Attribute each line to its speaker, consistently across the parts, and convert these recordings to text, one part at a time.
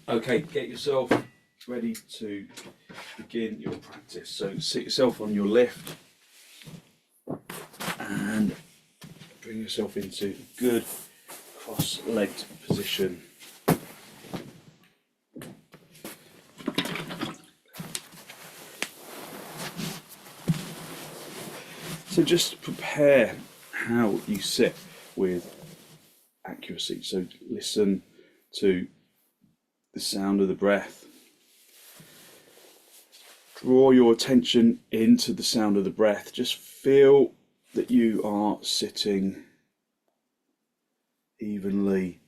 Speaker 1: Okay, get yourself ready to begin your practice. So sit yourself on your left and bring yourself into a good cross-legged position. So just prepare how you sit with accuracy. So listen to the sound of the breath. Draw your attention into the sound of the breath. Just feel that you are sitting evenly.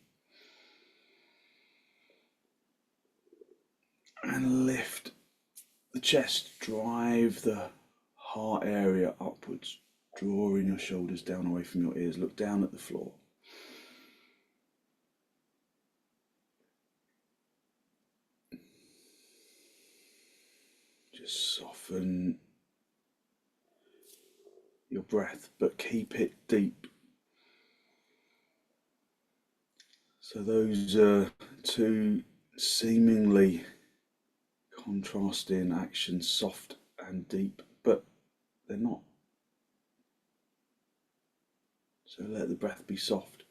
Speaker 1: And lift the chest, drive the heart area upwards, drawing your shoulders down away from your ears. Look down at the floor. Just soften your breath, but keep it deep. So those are two seemingly contrasting actions, soft and deep, but they're not. So let the breath be soft.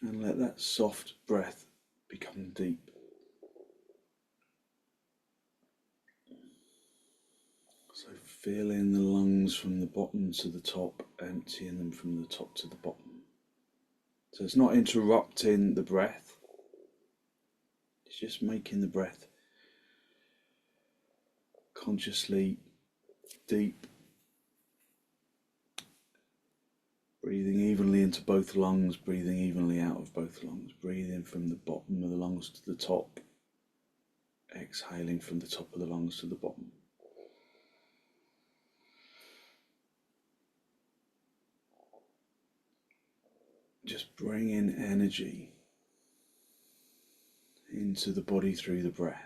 Speaker 1: And let that soft breath become deep. So filling the lungs from the bottom to the top, emptying them from the top to the bottom. So it's not interrupting the breath, it's just making the breath consciously deep. Breathing evenly into both lungs, breathing evenly out of both lungs. Breathing from the bottom of the lungs to the top, exhaling from the top of the lungs to the bottom. Just bring in energy into the body through the breath.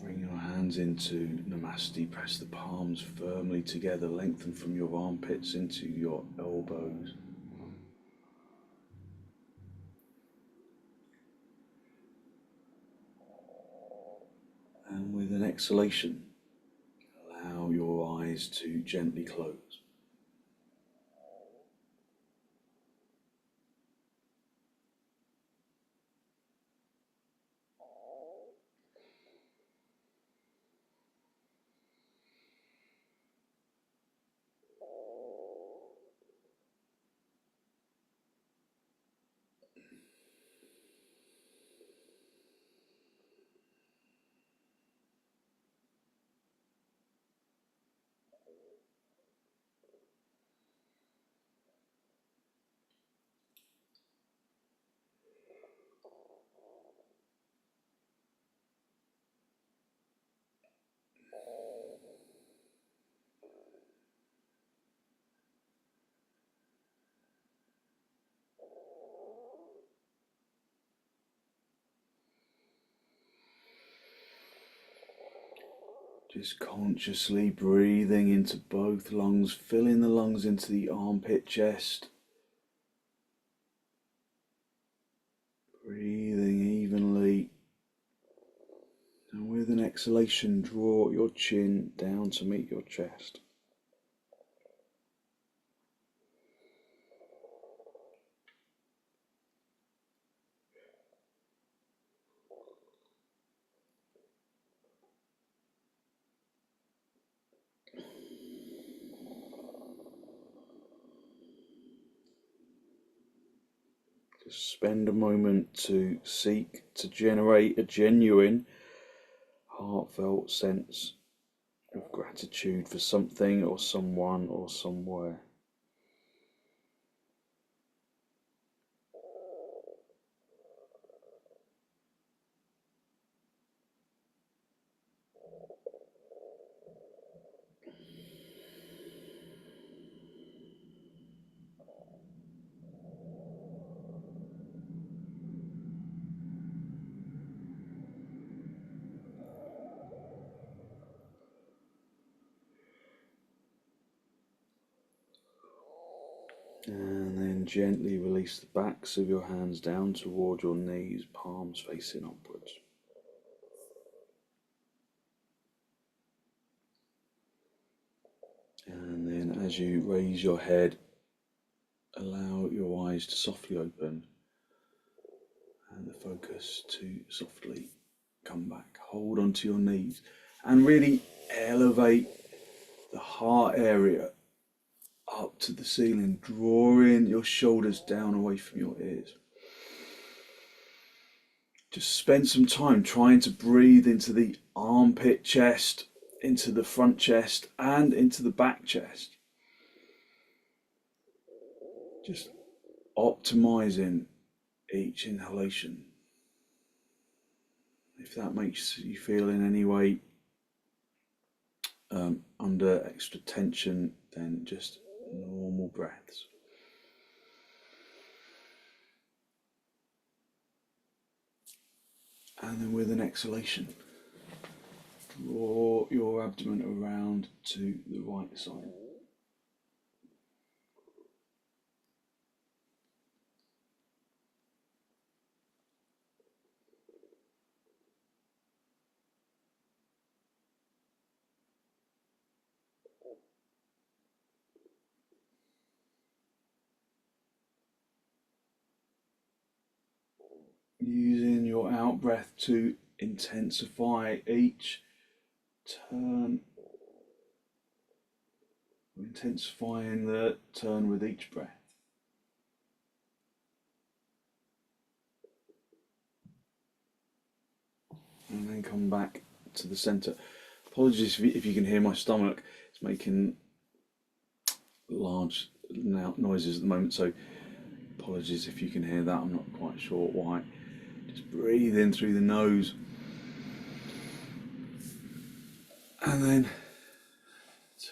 Speaker 1: Bring your hands into Namaste, press the palms firmly together, lengthen from your armpits into your elbows. And with an exhalation, allow your eyes to gently close. Just consciously breathing into both lungs, filling the lungs into the armpit chest. Breathing evenly. And with an exhalation, draw your chin down to meet your chest. Just spend a moment to seek to generate a genuine, heartfelt sense of gratitude for something or someone or somewhere. And then gently release the backs of your hands down toward your knees, palms facing upwards. And then as you raise your head, allow your eyes to softly open and the focus to softly come back. Hold onto your knees and really elevate the heart area up to the ceiling, drawing your shoulders down away from your ears. Just spend some time trying to breathe into the armpit chest, into the front chest, and into the back chest. Just optimizing each inhalation. If that makes you feel in any way under extra tension, then just normal breaths. And then with an exhalation, draw your abdomen around to the right side. Using your out breath to intensify each turn, intensifying the turn with each breath. And then come back to the center. Apologies if you can hear my stomach. It's making large noises at the moment, so apologies if you can hear that. I'm not quite sure why. Just breathe in through the nose. And then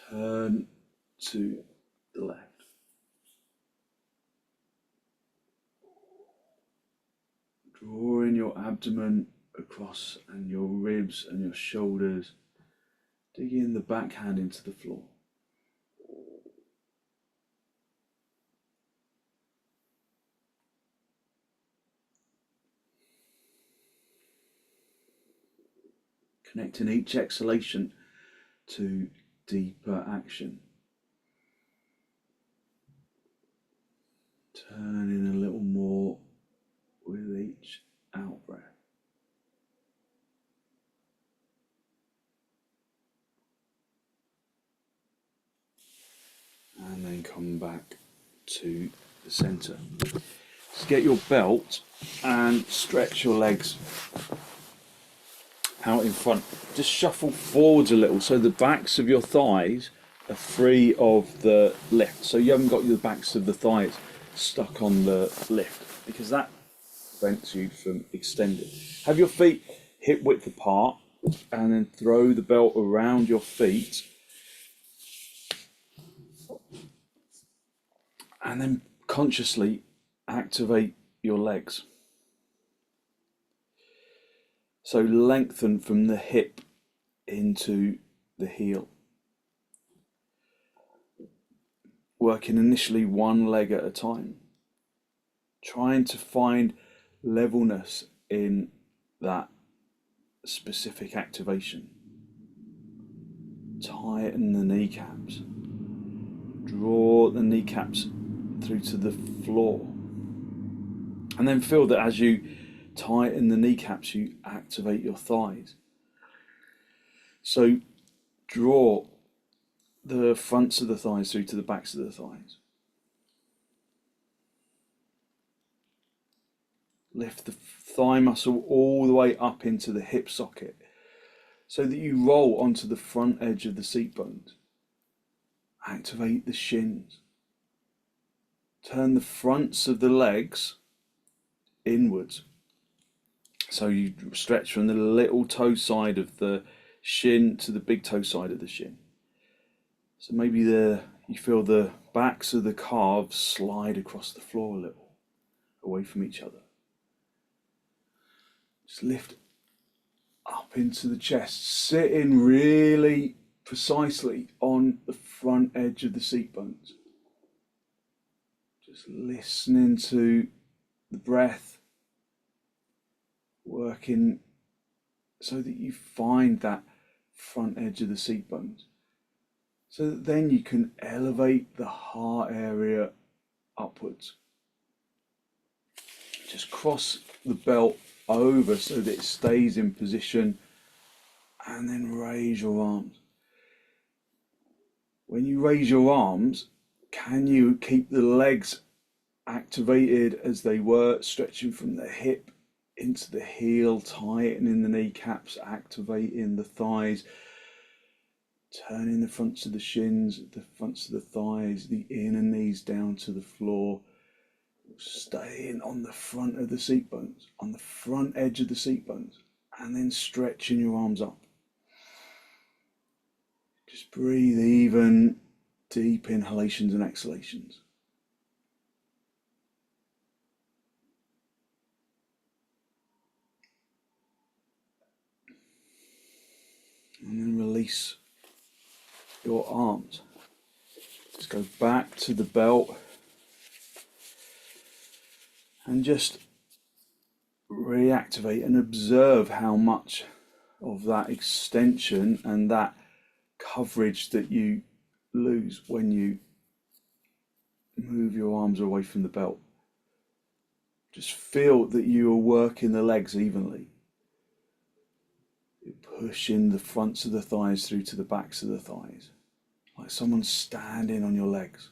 Speaker 1: turn to the left. Drawing your abdomen across and your ribs and your shoulders. Digging the backhand into the floor. Connecting each exhalation to deeper action. Turning a little more with each out breath. And then come back to the center. So get your belt and stretch your legs out in front. Just shuffle forwards a little so the backs of your thighs are free of the lift. So you haven't got your backs of the thighs stuck on the lift, because that prevents you from extending. Have your feet hip width apart and then throw the belt around your feet. And then consciously activate your legs. So lengthen from the hip into the heel. Working initially one leg at a time. Trying to find levelness in that specific activation. Tighten the kneecaps. Draw the kneecaps through to the floor. And then feel that as you tighten the kneecaps, you activate your thighs. So draw the fronts of the thighs through to the backs of the thighs. Lift the thigh muscle all the way up into the hip socket so that you roll onto the front edge of the seat bones. Activate the shins. Turn the fronts of the legs inwards. So you stretch from the little toe side of the shin to the big toe side of the shin. So maybe you feel the backs of the calves slide across the floor a little, away from each other. Just lift up into the chest, sitting really precisely on the front edge of the seat bones. Just listening to the breath, working so that you find that front edge of the seat bones, so that then you can elevate the heart area upwards. Just cross the belt over so that it stays in position, and then raise your arms. When you raise your arms, can you keep the legs activated as they were, stretching from the hip into the heel, tightening the kneecaps, activating the thighs, turning the fronts of the shins, the fronts of the thighs, the inner knees down to the floor, staying on the front of the seat bones, on the front edge of the seat bones, and then stretching your arms up. Just breathe even deep inhalations and exhalations. And then release your arms. Just go back to the belt and just reactivate and observe how much of that extension and that coverage that you lose when you move your arms away from the belt. Just feel that you are working the legs evenly. You're pushing the fronts of the thighs through to the backs of the thighs, like someone's standing on your legs.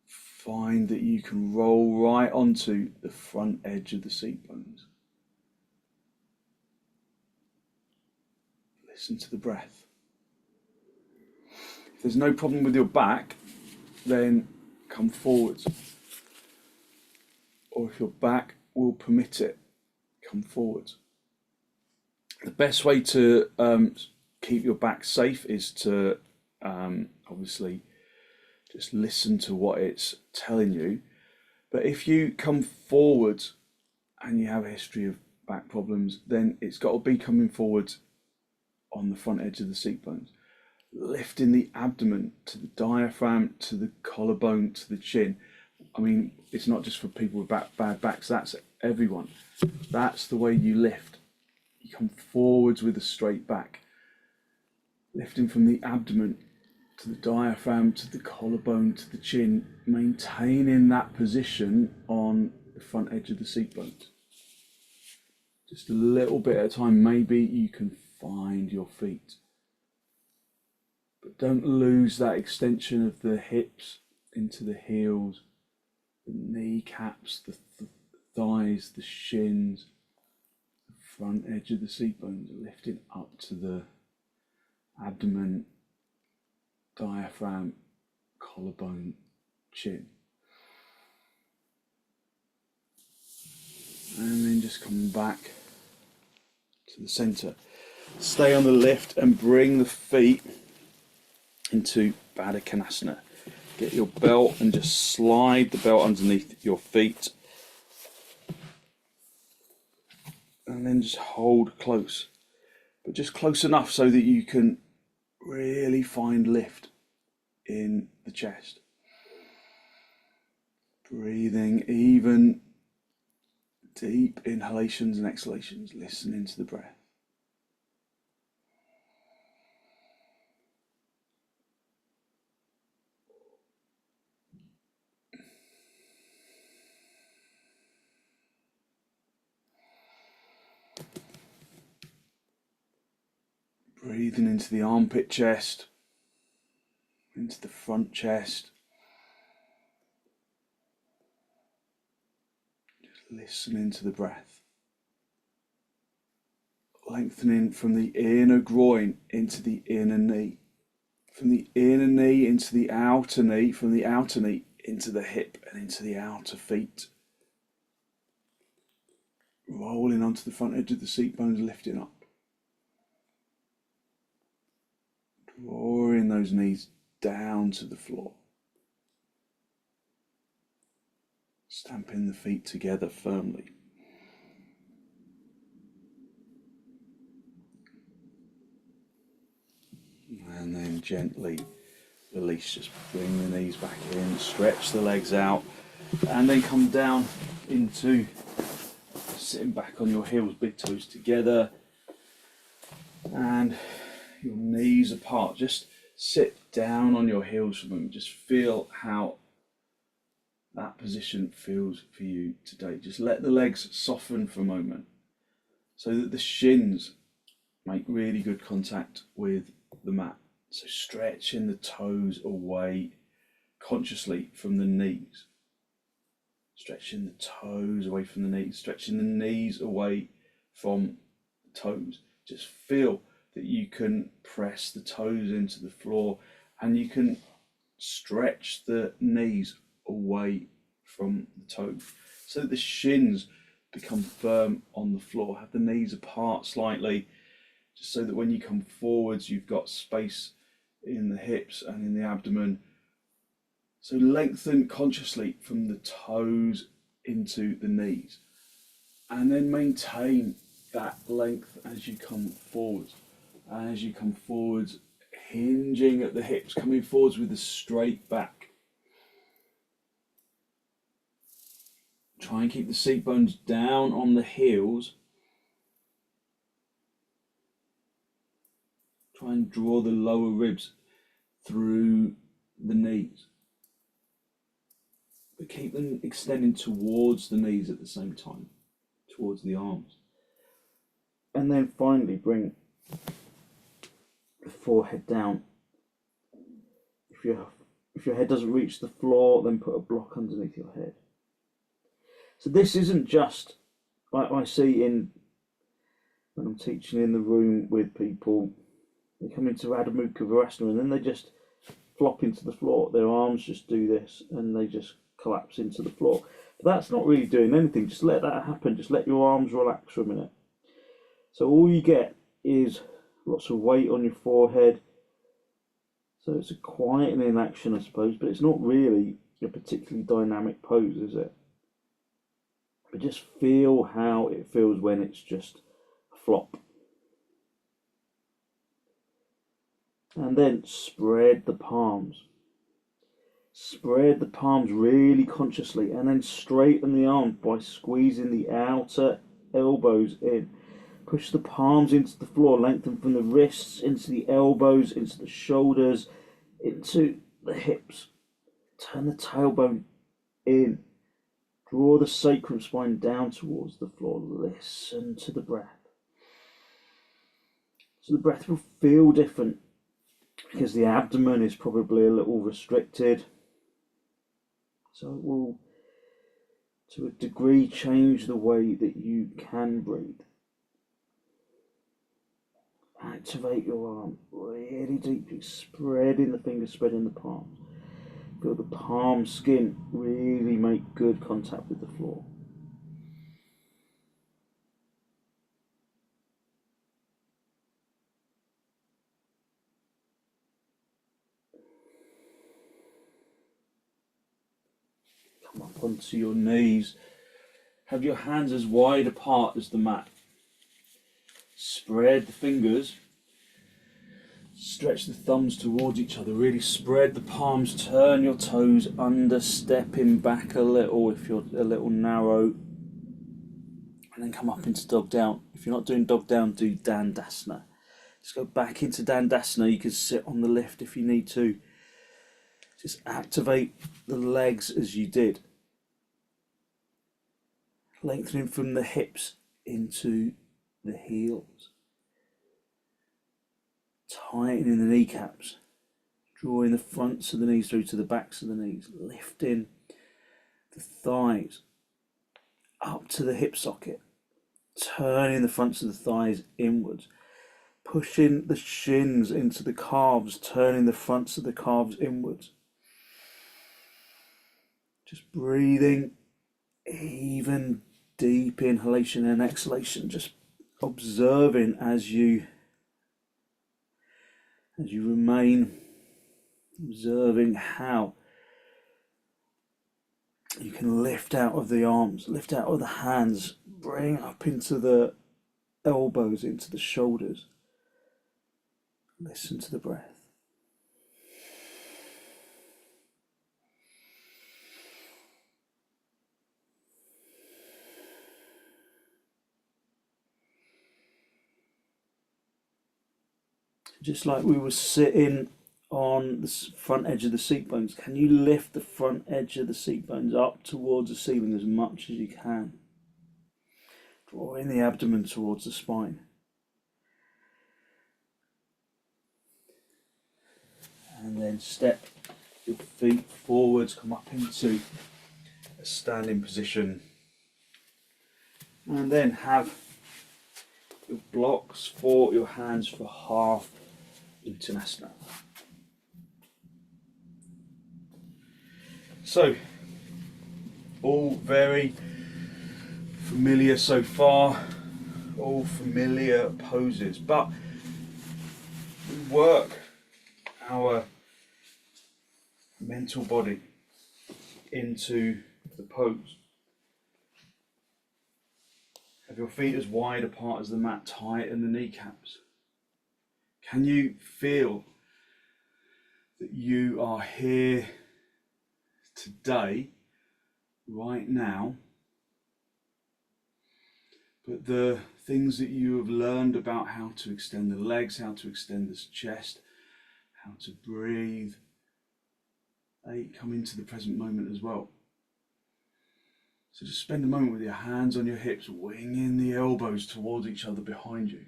Speaker 1: Find that you can roll right onto the front edge of the seat bones. Listen to the breath. If there's no problem with your back, then come forwards. Or if your back will permit it, come forwards. The best way to keep your back safe is to obviously just listen to what it's telling you. But if you come forwards and you have a history of back problems, then it's got to be coming forwards on the front edge of the seat bones, lifting the abdomen to the diaphragm, to the collarbone, to the chin. I mean, it's not just for people with bad backs, that's everyone. That's the way you lift. You come forwards with a straight back, lifting from the abdomen to the diaphragm, to the collarbone, to the chin, maintaining that position on the front edge of the seat bones. Just a little bit at a time, maybe you can find your feet. But don't lose that extension of the hips into the heels, the kneecaps, the thighs, the shins, the front edge of the seat bones, lifting up to the abdomen, diaphragm, collarbone, chin. And then just come back to the center. Stay on the lift and bring the feet into uttanasana. Get your belt and just slide the belt underneath your feet. And then just hold close. But just close enough so that you can really find lift in the chest. Breathing even deep inhalations and exhalations, listening to the breath. Breathing into the armpit chest, into the front chest. Just listening to the breath. Lengthening from the inner groin into the inner knee. From the inner knee into the outer knee. From the outer knee into the hip and into the outer feet. Rolling onto the front edge of the seat bones, lifting up. Drawing those knees down to the floor. Stamping the feet together firmly. And then gently Release, just bring the knees back in, stretch the legs out, and then come down into sitting back on your heels, big toes together, and your knees apart. Just sit down on your heels for a moment. Just feel how that position feels for you today. Just let the legs soften for a moment so that the shins make really good contact with the mat. So stretching the toes away consciously from the knees. Stretching the toes away from the knees. Stretching the knees away from the toes. Just feel that you can press the toes into the floor and you can stretch the knees away from the toes so that the shins become firm on the floor. Have the knees apart slightly, just so that when you come forwards you've got space in the hips and in the abdomen. So lengthen consciously from the toes into the knees, and then maintain that length as you come forwards. As you come forwards, hinging at the hips, coming forwards with a straight back. Try and keep the seat bones down on the heels. Try and draw the lower ribs through the knees, but keep them extending towards the knees at the same time, towards the arms. And then finally bring the forehead down. If your head doesn't reach the floor, then put a block underneath your head. So this isn't just, like I see when I'm teaching in the room with people, they come into Adho Mukha Virasana and then they just flop into the floor. Their arms just do this and they just collapse into the floor. But that's not really doing anything. Just let that happen. Just let your arms relax for a minute. So all you get is lots of weight on your forehead. So it's a quietening action, I suppose, but it's not really a particularly dynamic pose, is it? But just feel how it feels when it's just a flop. And then spread the palms. Spread the palms really consciously, and then straighten the arms by squeezing the outer elbows in. Push the palms into the floor, lengthen from the wrists into the elbows, into the shoulders, into the hips. Turn the tailbone in. Draw the sacrum spine down towards the floor. Listen to the breath. So the breath will feel different because the abdomen is probably a little restricted. So it will, to a degree, change the way that you can breathe. Activate your arm really deeply, spreading the fingers, spreading the palms. Feel the palm skin really make good contact with the floor. Come up onto your knees. Have your hands as wide apart as the mat. Spread the fingers. Stretch the thumbs towards each other. Really spread the palms. Turn your toes under, stepping back a little if you're a little narrow. And then come up into dog down. If you're not doing dog down, do dandasana. Just go back into dandasana. You can sit on the lift if you need to. Just activate the legs as you did. Lengthening from the hips into the heels. Tightening the kneecaps. Drawing the fronts of the knees through to the backs of the knees. Lifting the thighs up to the hip socket. Turning the fronts of the thighs inwards. Pushing the shins into the calves. Turning the fronts of the calves inwards. Just breathing, even deep inhalation and exhalation. Just observing as you remain, observing how you can lift out of the arms, lift out of the hands, bring up into the elbows, into the shoulders. Listen to the breath. Just like we were sitting on the front edge of the seat bones, can you lift the front edge of the seat bones up towards the ceiling as much as you can? Drawing the abdomen towards the spine. And then step your feet forwards, come up into a standing position. And then have your blocks for your hands for half uttanasana. So, all very familiar so far, all familiar poses, but we work our mental body into the pose. Have your feet as wide apart as the mat, tighten the kneecaps. Can you feel that you are here today, right now, but the things that you have learned about how to extend the legs, how to extend the chest, how to breathe, they come into the present moment as well. So just spend a moment with your hands on your hips, winging the elbows towards each other behind you.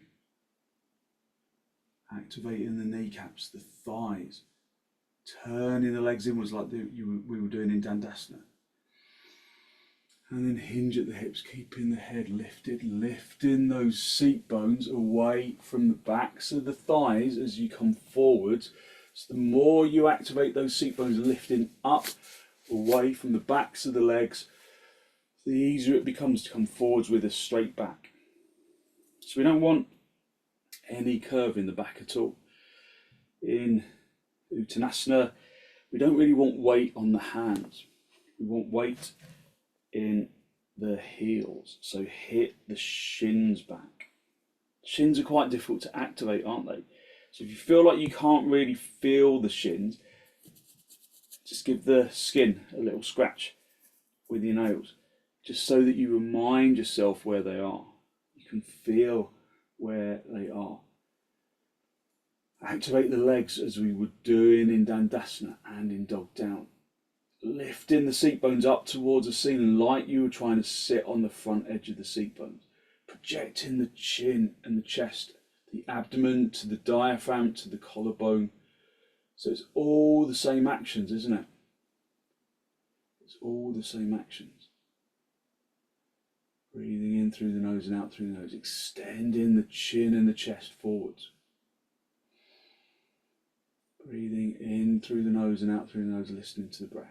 Speaker 1: Activating the kneecaps, the thighs, turning the legs inwards like we were doing in Dandasana. And then hinge at the hips, keeping the head lifted, lifting those seat bones away from the backs of the thighs as you come forwards. So the more you activate those seat bones lifting up, away from the backs of the legs, the easier it becomes to come forwards with a straight back. So we don't want any curve in the back at all. In Uttanasana, we don't really want weight on the hands. We want weight in the heels, so hit the shins back. Shins are quite difficult to activate, aren't they? So if you feel like you can't really feel the shins, just give the skin a little scratch with your nails, just so that you remind yourself where they are. You can feel where they are. Activate the legs as we were doing in Dandasana and in Dog Down. Lifting the seat bones up towards the ceiling like you were trying to sit on the front edge of the seat bones. Projecting the chin and the chest, the abdomen to the diaphragm to the collarbone. So it's all the same actions, isn't it? It's all the same actions. Breathing in through the nose and out through the nose. Extending the chin and the chest forwards. Breathing in through the nose and out through the nose, listening to the breath.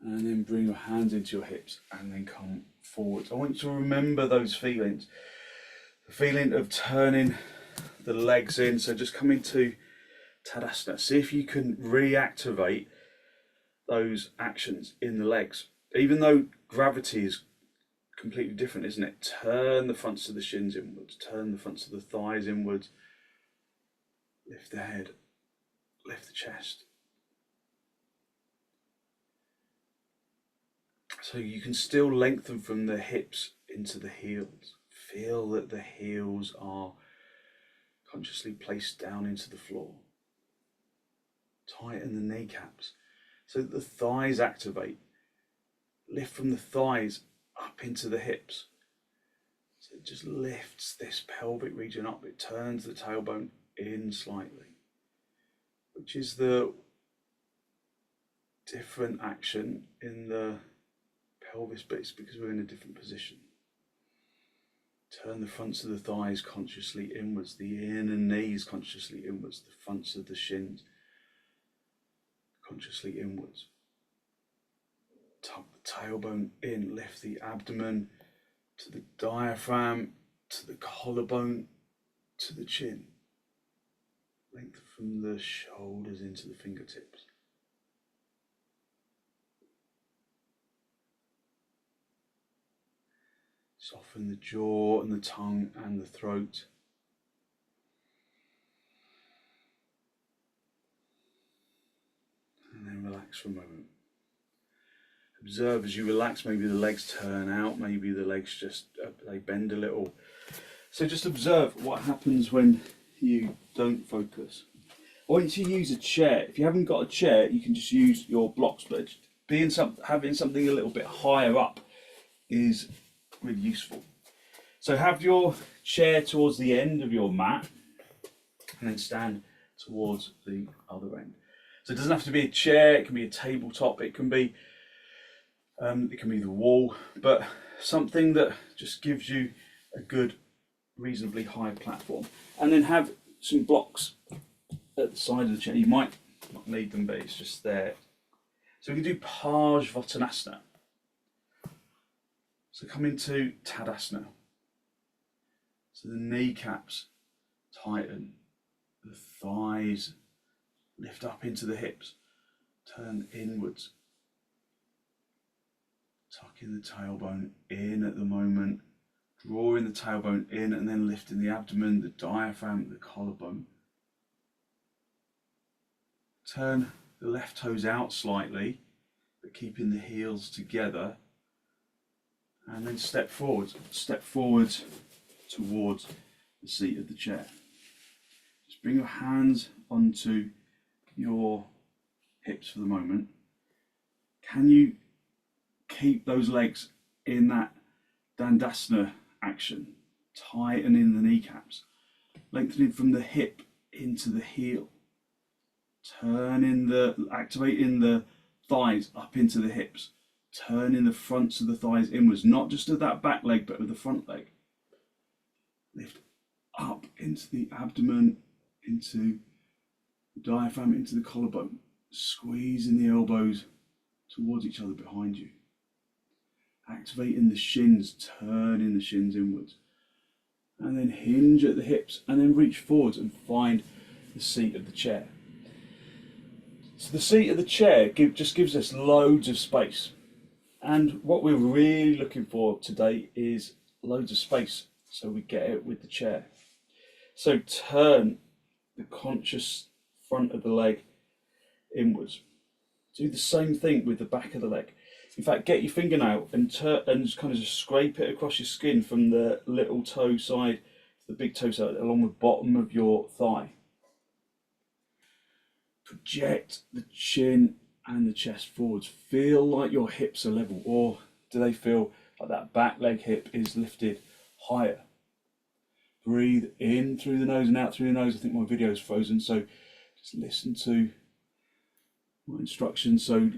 Speaker 1: And then bring your hands into your hips and then come forwards. I want you to remember those feelings. The feeling of turning the legs in. So just come into Tadasana. See if you can reactivate those actions in the legs. Even though gravity is completely different, isn't it? Turn the fronts of the shins inwards. Turn the fronts of the thighs inwards. Lift the head. Lift the chest. So you can still lengthen from the hips into the heels. Feel that the heels are consciously placed down into the floor. Tighten the kneecaps so that the thighs activate. Lift from the thighs up into the hips. So it just lifts this pelvic region up. It turns the tailbone in slightly, which is the different action in the pelvis bits because we're in a different position. Turn the fronts of the thighs consciously inwards, the inner knees consciously inwards, the fronts of the shins consciously inwards. Tuck the tailbone in, lift the abdomen to the diaphragm, to the collarbone, to the chin. Length from the shoulders into the fingertips. Soften the jaw and the tongue and the throat. And then relax for a moment. Observe as you relax, maybe the legs turn out, maybe the legs just they bend a little. So just observe what happens when you don't focus. I want you to use a chair. If you haven't got a chair, you can just use your blocks, but having something a little bit higher up is really useful. So have your chair towards the end of your mat and then stand towards the other end. So it doesn't have to be a chair, it can be a tabletop, it can be the wall, but something that just gives you a good, reasonably high platform. And then have some blocks at the side of the chair. You might not need them, but it's just there. So we can do parsvottanasana. So come into tadasana. So the kneecaps tighten, the thighs lift up into the hips, turn inwards, tucking the tailbone in at the moment, drawing the tailbone in and then lifting the abdomen, the diaphragm, the collarbone. Turn the left toes out slightly, but keeping the heels together, and then step forwards towards the seat of the chair. Just bring your hands onto your hips for the moment. Can you keep those legs in that dandasana action, tightening the kneecaps, lengthening from the hip into the heel, activating the thighs up into the hips, turning the fronts of the thighs inwards, not just of that back leg, but of the front leg. Lift up into the abdomen, into the diaphragm, into the collarbone, squeezing the elbows towards each other behind you. Activating the shins, turning the shins inwards. And then hinge at the hips, and then reach forwards and find the seat of the chair. So the seat of the chair just gives us loads of space. And what we're really looking for today is loads of space, so we get it with the chair. So turn the conscious front of the leg inwards. Do the same thing with the back of the leg. In fact, get your fingernail and just kind of just scrape it across your skin from the little toe side to the big toe side along the bottom of your thigh. Project the chin and the chest forwards. Feel like your hips are level, or do they feel like that back leg hip is lifted higher? Breathe in through the nose and out through the nose. I think my video is frozen, so just listen to my instructions. So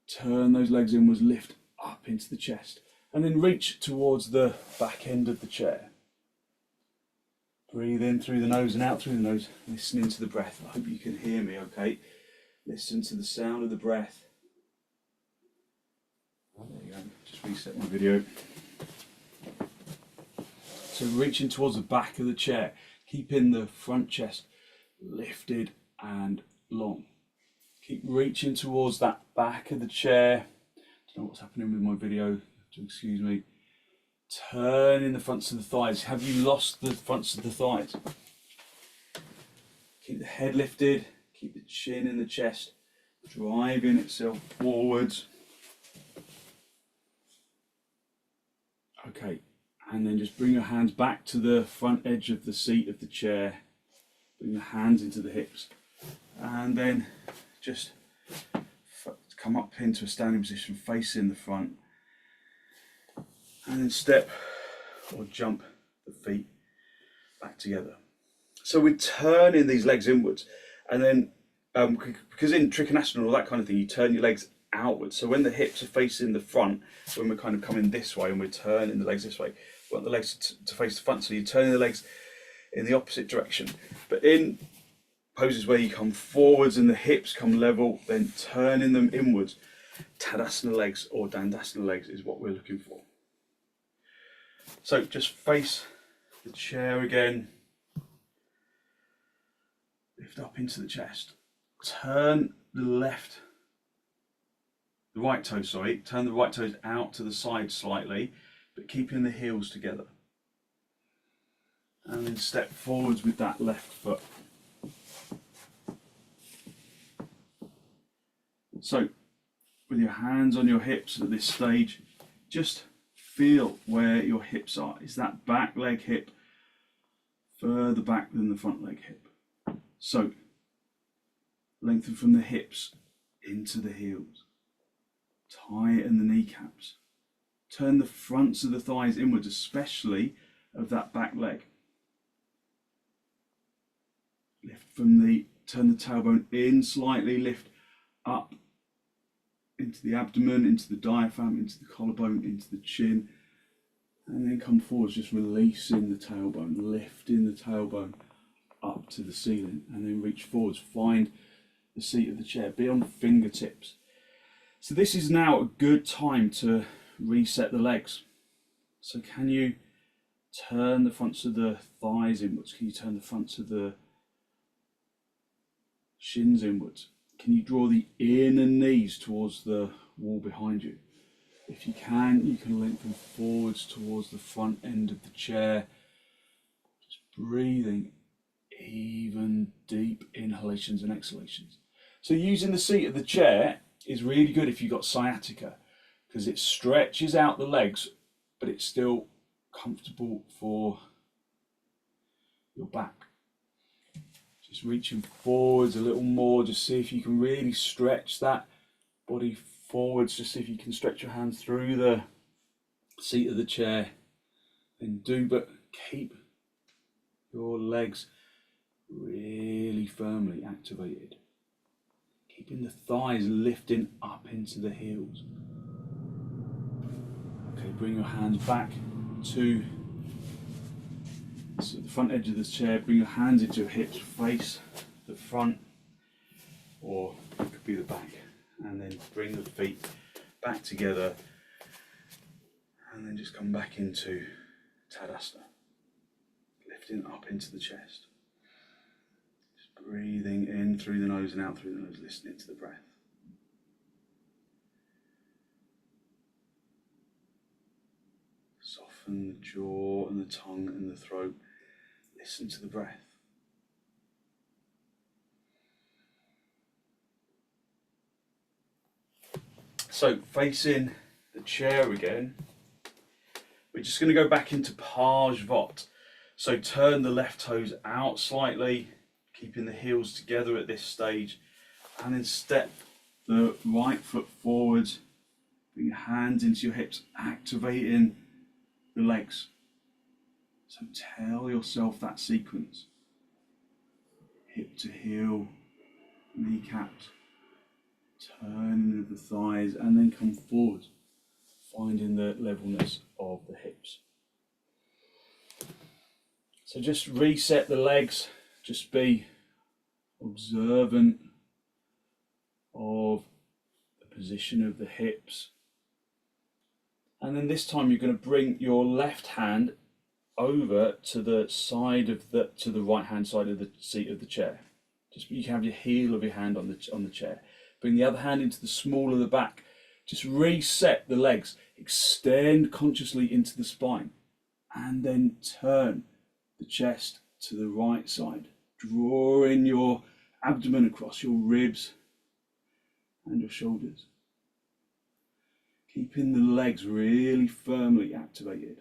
Speaker 1: turn those legs inwards, lift up into the chest, and then reach towards the back end of the chair. Breathe in through the nose and out through the nose, listening to the breath. I hope you can hear me okay. Listen to the sound of the breath. There you go, just reset my video. So reaching towards the back of the chair, keeping the front chest lifted and long. Keep reaching towards that back of the chair. Don't know what's happening with my video, so excuse me. Turning the fronts of the thighs. Have you lost the fronts of the thighs? Keep the head lifted, keep the chin in the chest, driving itself forwards. Okay, and then just bring your hands back to the front edge of the seat of the chair. Bring your hands into the hips, and then just come up into a standing position facing the front, and then step or jump the feet back together. So we're turning these legs inwards, and then because in trikonasana and all that kind of thing, you turn your legs outwards. So when the hips are facing the front, when we're kind of coming this way and we're turning the legs this way, we want the legs to face the front, so you're turning the legs in the opposite direction. But in poses where you come forwards and the hips come level, then turning them inwards, tadasana legs or dandasana legs is what we're looking for. So just face the chair again, lift up into the chest, turn the right toes out to the side slightly, but keeping the heels together. And then step forwards with that left foot. So with your hands on your hips at this stage, just feel where your hips are. Is that back leg hip further back than the front leg hip? So lengthen from the hips into the heels. Tighten the kneecaps. Turn the fronts of the thighs inwards, especially of that back leg. Lift from the, turn the tailbone in slightly, lift up into the abdomen, into the diaphragm, into the collarbone, into the chin, and then come forwards, just releasing the tailbone, lifting the tailbone up to the ceiling, and then reach forwards, find the seat of the chair, be on fingertips. So this is now a good time to reset the legs. So can you turn the fronts of the thighs inwards? Can you turn the fronts of the shins inwards? Can you draw the inner knees towards the wall behind you? If you can lengthen forwards towards the front end of the chair. Just breathing even deep inhalations and exhalations. So using the seat of the chair is really good if you've got sciatica, because it stretches out the legs, but it's still comfortable for your back. Just reaching forwards a little more, just see if you can really stretch that body forwards, just see if you can stretch your hands through the seat of the chair. Then do, but keep your legs really firmly activated. Keeping the thighs lifting up into the heels. Okay, bring your hands back to the front edge of the chair. Bring your hands into your hips, face the front, or it could be the back. And then bring the feet back together. And then just come back into Tadasana. Lifting up into the chest. Breathing in through the nose and out through the nose, listening to the breath. Soften the jaw and the tongue and the throat. Listen to the breath. So facing the chair again, we're just going to go back into parsvottanasana. So turn the left toes out slightly, keeping the heels together at this stage, and then step the right foot forward, bring your hands into your hips, activating the legs. So tell yourself that sequence. Hip to heel, kneecaps, turning of the thighs, and then come forward, finding the levelness of the hips. So just reset the legs, just be observant of the position of the hips, and then this time you're going to bring your left hand over to the side of the right hand side of the seat of the chair. Just you can have your heel of your hand on the chair. Bring the other hand into the small of the back. Just reset the legs, extend consciously into the spine, and then turn the chest to the right side, drawing your abdomen across your ribs and your shoulders. Keeping the legs really firmly activated.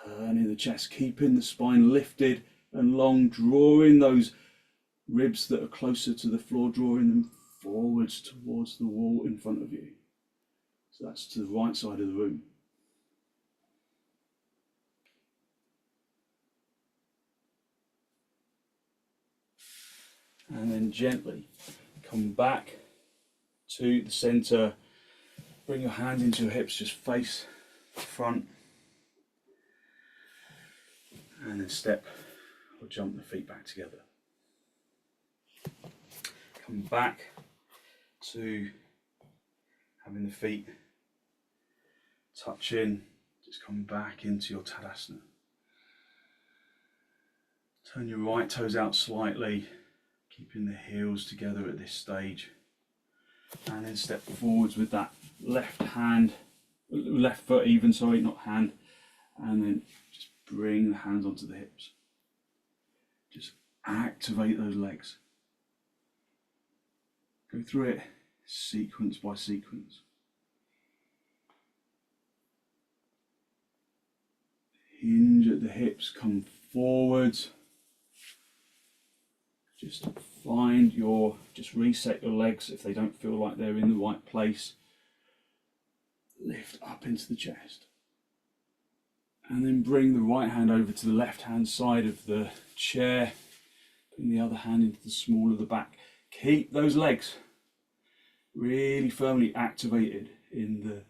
Speaker 1: Turning the chest, keeping the spine lifted and long, drawing those ribs that are closer to the floor, drawing them forwards towards the wall in front of you. So that's to the right side of the room. And then gently come back to the center. Bring your hands into your hips, just face the front. And then step or jump the feet back together. Come back to having the feet touching. Just come back into your Tadasana. Turn your right toes out slightly, keeping the heels together at this stage. And then step forwards with that left foot even, sorry, not hand. And then just bring the hands onto the hips. Just activate those legs. Go through it sequence by sequence. Hinge at the hips, come forwards. Just just reset your legs if they don't feel like they're in the right place. Lift up into the chest. And then bring the right hand over to the left hand side of the chair. Bring the other hand into the small of the back. Keep those legs really firmly activated in the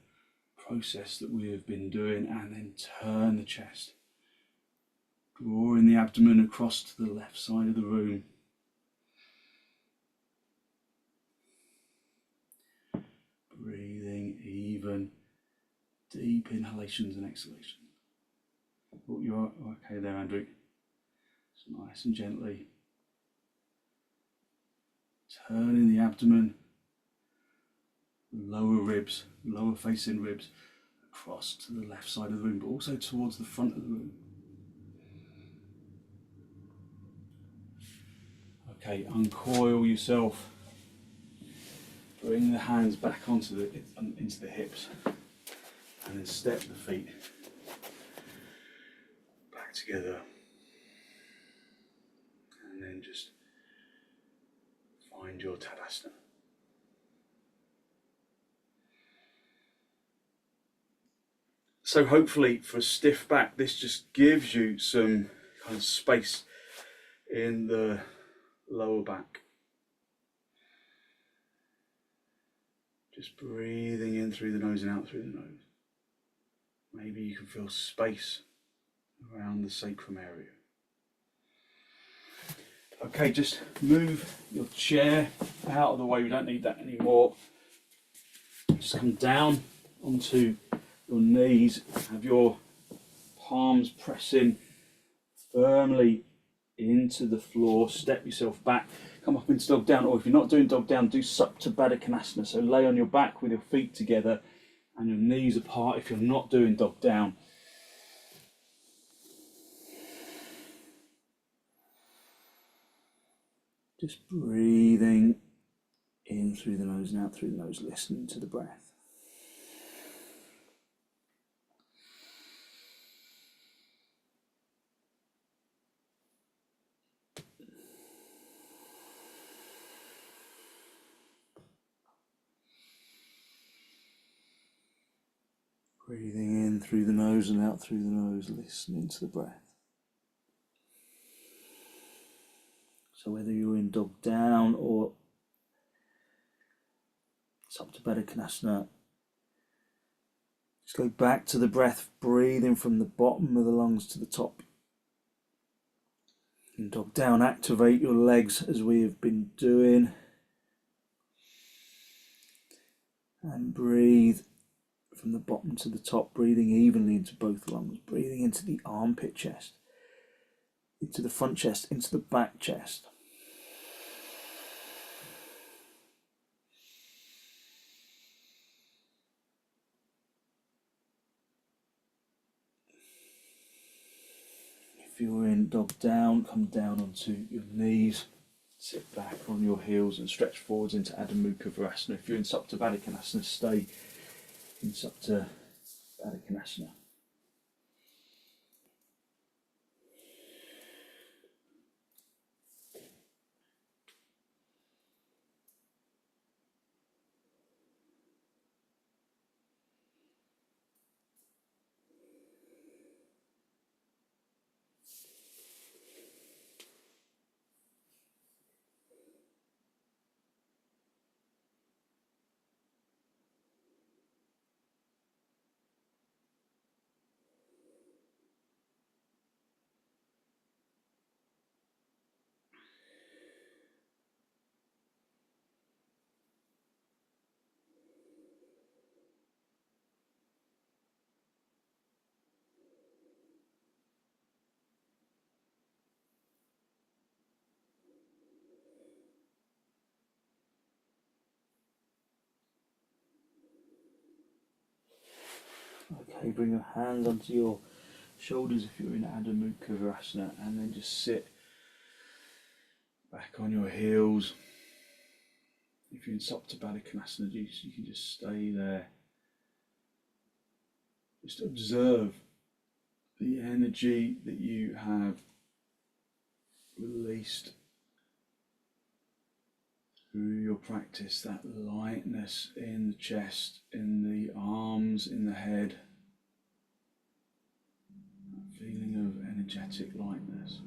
Speaker 1: process that we have been doing, and then turn the chest. Drawing the abdomen across to the left side of the room. Breathing even, deep inhalations and exhalations. Oh, you're okay there, Andrew. So nice and gently. Turning the abdomen, lower ribs, lower facing ribs, across to the left side of the room, but also towards the front of the room. Okay, uncoil yourself. Bring the hands back into the hips, and then step the feet back together, and then just find your Tadasana. So hopefully for a stiff back, this just gives you some kind of space in the lower back. Just breathing in through the nose and out through the nose. Maybe you can feel space around the sacrum area. Okay, just move your chair out of the way, we don't need that anymore. Just come down onto your knees, have your palms pressing firmly into the floor, step yourself back, come up into dog down, or if you're not doing dog down, do supta so lay on your back with your feet together and your knees apart if you're not doing dog down. Just breathing in through the nose and out through the nose, listening to the breath. Breathing in through the nose and out through the nose, listening to the breath. So whether you're in dog down or supta, just go back to the breath, breathing from the bottom of the lungs to the top. In dog down, activate your legs as we have been doing. And breathe from the bottom to the top, breathing evenly into both lungs, breathing into the armpit chest, into the front chest, into the back chest. If you're in dog down, come down onto your knees, sit back on your heels and stretch forwards into Adho Mukha Virasana. If you're in supta, stay in supta. Okay, bring your hands onto your shoulders if you're in Adho Mukha Virasana, and then just sit back on your heels. If you're in supta, you can just stay there. Just observe the energy that you have released through your practice, that lightness in the chest, in the arms, in the head, that feeling of energetic lightness.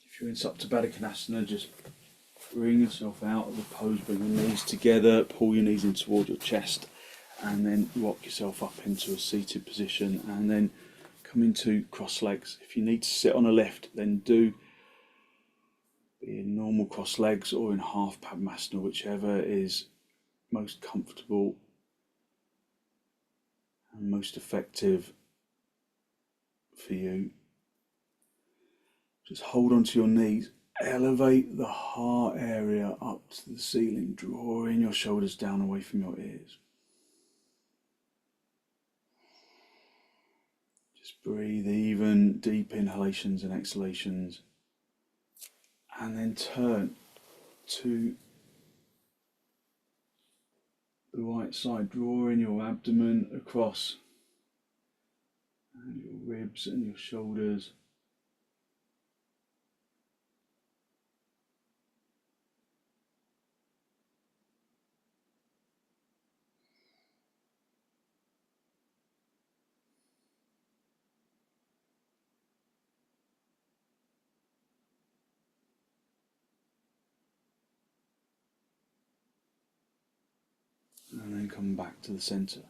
Speaker 1: If you're in supta just bring yourself out of the pose, bring your knees together, pull your knees in toward your chest, and then rock yourself up into a seated position, and then come into cross legs. If you need to sit on a lift, then do be in normal cross legs or in half padmasana, whichever is most comfortable and most effective for you. Just hold onto your knees, elevate the heart area up to the ceiling, drawing your shoulders down away from your ears. Just breathe even deep inhalations and exhalations, and then turn to the right side, drawing your abdomen across and your ribs and your shoulders. And then come back to the centre.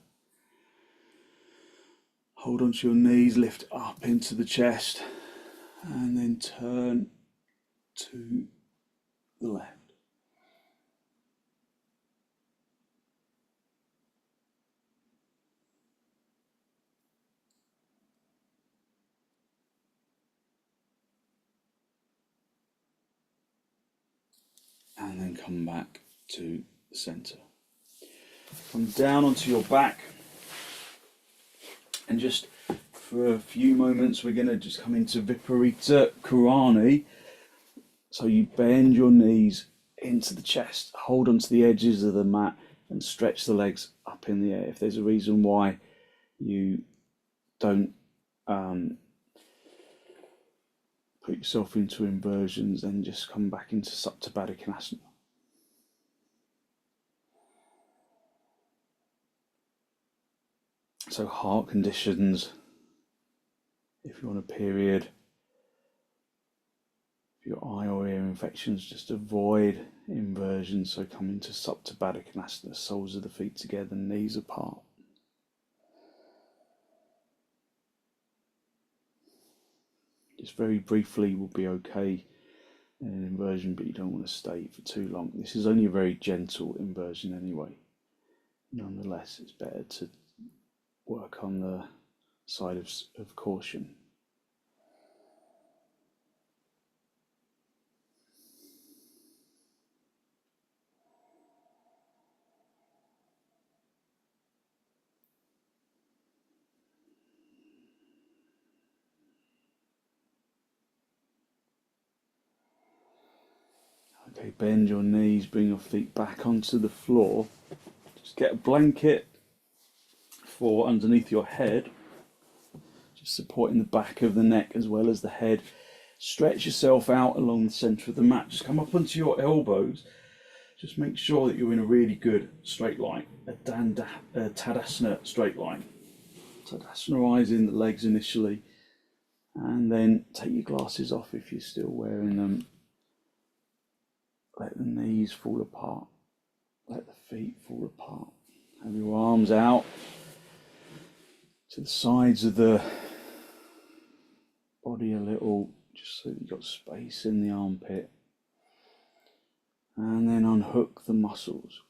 Speaker 1: Hold onto your knees, lift up into the chest, and then turn to the left. And then come back to the centre. Come down onto your back, and just for a few moments we're going to just come into viparita karanhi. So you bend your knees into the chest, hold onto the edges of the mat and stretch the legs up in the air. If there's a reason why you don't put yourself into inversions, then just come back into supta. So heart conditions, if you're on a period, if your eye or ear infections, just avoid inversions. So come into supta, soles of the feet together, knees apart. Just very briefly will be okay in an inversion, but you don't want to stay for too long. This is only a very gentle inversion anyway. Nonetheless, it's better to work on the side of caution. Okay, bend your knees, bring your feet back onto the floor. Just get a blanket for underneath your head, just supporting the back of the neck as well as the head. Stretch yourself out along the centre of the mat. Just come up onto your elbows. Just make sure that you're in a really good straight line, a Tadasana straight line. Tadasanaising the legs initially, and then take your glasses off if you're still wearing them. Let the knees fall apart, let the feet fall apart. Have your arms out to the sides of the body a little, just so that you've got space in the armpit. And then unhook the muscles.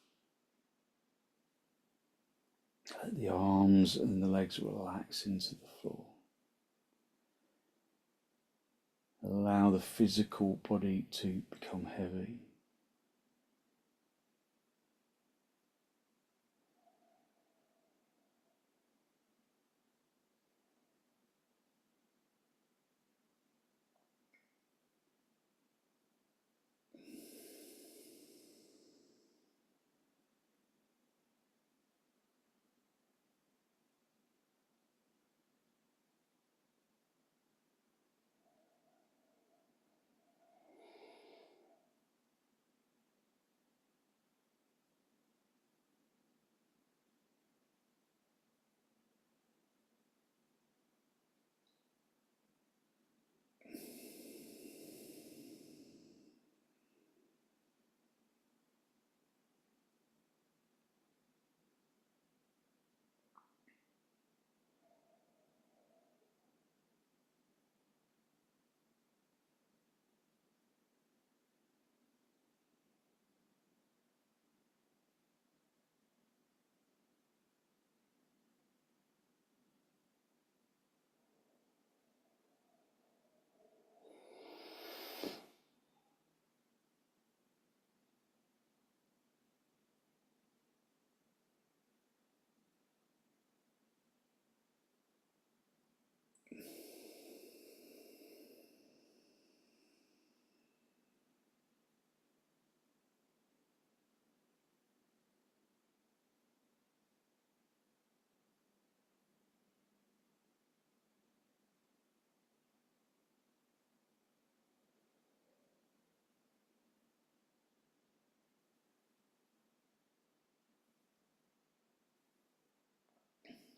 Speaker 1: Let the arms and the legs relax into the floor. Allow the physical body to become heavy.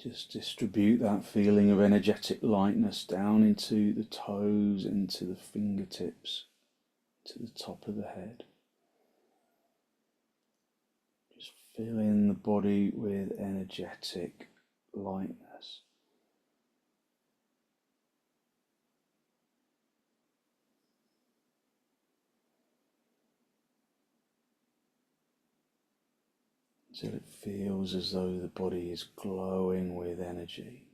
Speaker 1: Just distribute that feeling of energetic lightness down into the toes, into the fingertips, to the top of the head. Just filling the body with energetic lightness. Until it feels as though the body is glowing with energy.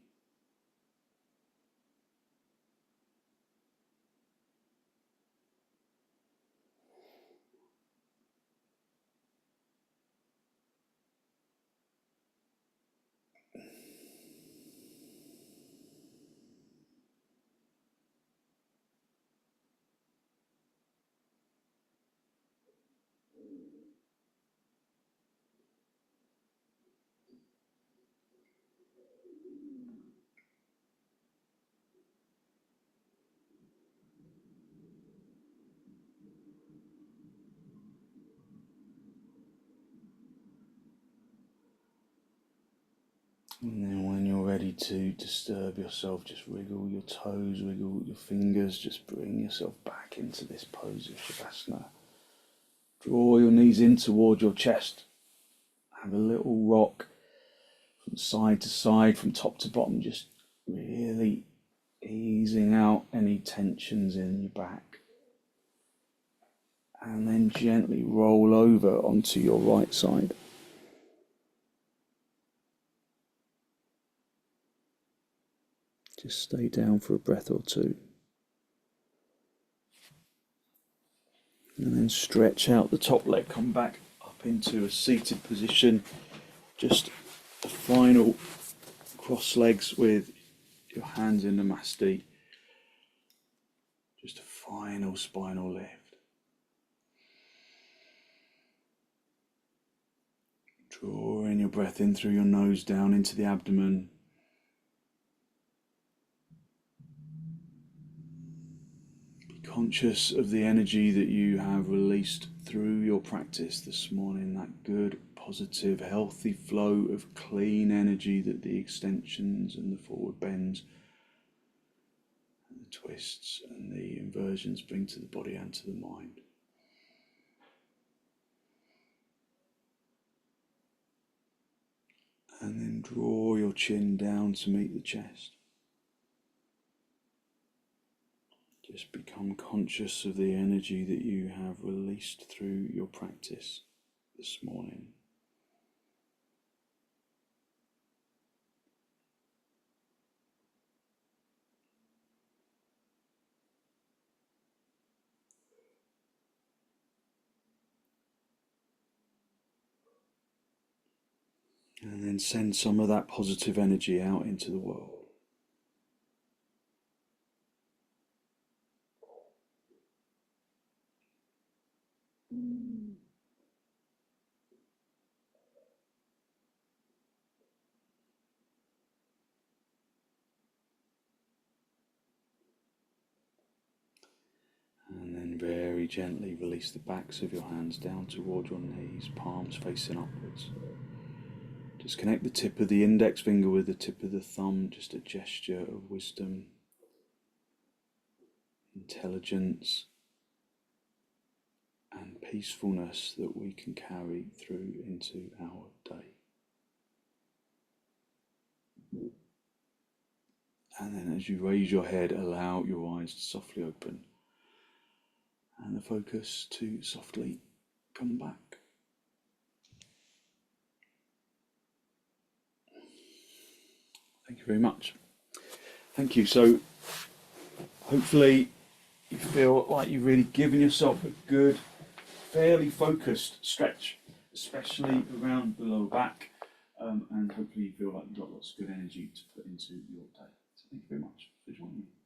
Speaker 1: And then when you're ready to disturb yourself, just wriggle your toes, wiggle your fingers, just bring yourself back into this pose of shavasana. Draw your knees in toward your chest. Have a little rock from side to side, from top to bottom, just really easing out any tensions in your back. And then gently roll over onto your right side. Just stay down for a breath or two. And then stretch out the top leg, come back up into a seated position. Just a final cross legs with your hands in the masti. Just a final spinal lift. Drawing your breath in through your nose down into the abdomen. Conscious of the energy that you have released through your practice this morning, that good, positive, healthy flow of clean energy that the extensions and the forward bends and the twists and the inversions bring to the body and to the mind. And then draw your chin down to meet the chest. Just become conscious of the energy that you have released through your practice this morning. And then send some of that positive energy out into the world. And then very gently release the backs of your hands down toward your knees, palms facing upwards. Just connect the tip of the index finger with the tip of the thumb, just a gesture of wisdom, intelligence, and peacefulness that we can carry through into our day. And then as you raise your head, allow your eyes to softly open and the focus to softly come back. Thank you very much. Thank you. So hopefully you feel like you've really given yourself a good, fairly focused stretch, especially around the lower back, and hopefully you feel like you've got lots of good energy to put into your day. So thank you very much for joining me.